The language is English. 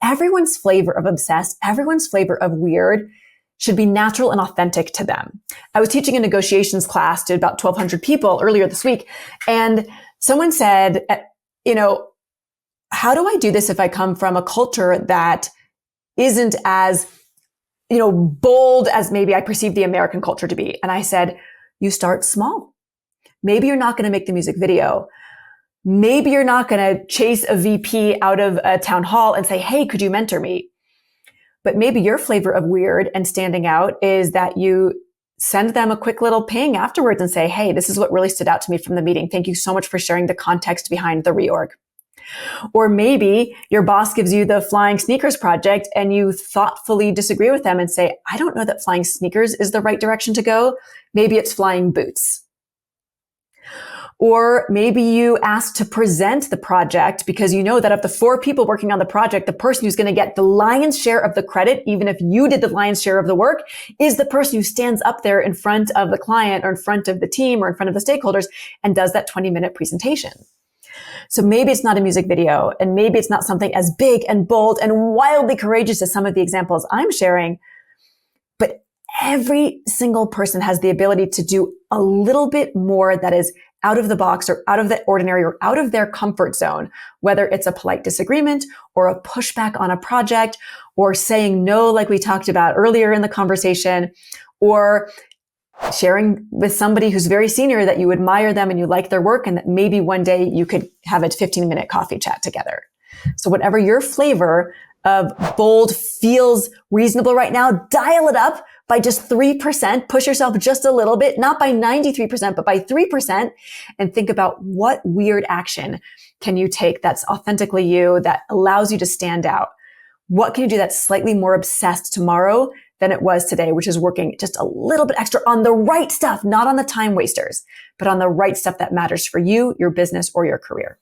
everyone's flavor of obsessed, everyone's flavor of weird should be natural and authentic to them. I was teaching a negotiations class to about 1,200 people earlier this week, and someone said, how do I do this if I come from a culture that isn't as, bold as maybe I perceive the American culture to be? And I said, you start small. Maybe you're not going to make the music video. Maybe you're not going to chase a VP out of a town hall and say, hey, could you mentor me? But maybe your flavor of weird and standing out is that you send them a quick little ping afterwards and say, hey, this is what really stood out to me from the meeting. Thank you so much for sharing the context behind the reorg. Or maybe your boss gives you the flying sneakers project and you thoughtfully disagree with them and say, I don't know that flying sneakers is the right direction to go. Maybe it's flying boots. Or maybe you ask to present the project because you know that of the 4 people working on the project, the person who's going to get the lion's share of the credit, even if you did the lion's share of the work, is the person who stands up there in front of the client or in front of the team or in front of the stakeholders and does that 20-minute presentation. So maybe it's not a music video, and maybe it's not something as big and bold and wildly courageous as some of the examples I'm sharing, but every single person has the ability to do a little bit more that is out of the box or out of the ordinary or out of their comfort zone, whether it's a polite disagreement or a pushback on a project or saying no, like we talked about earlier in the conversation, or sharing with somebody who's very senior that you admire them and you like their work and that maybe one day you could have a 15-minute coffee chat together. So whatever your flavor of bold feels reasonable right now, dial it up by just 3%, push yourself just a little bit, not by 93%, but by 3%, and think about what weird action can you take that's authentically you, that allows you to stand out. What can you do that's slightly more obsessed tomorrow than it was today, which is working just a little bit extra on the right stuff, not on the time wasters, but on the right stuff that matters for you, your business, or your career.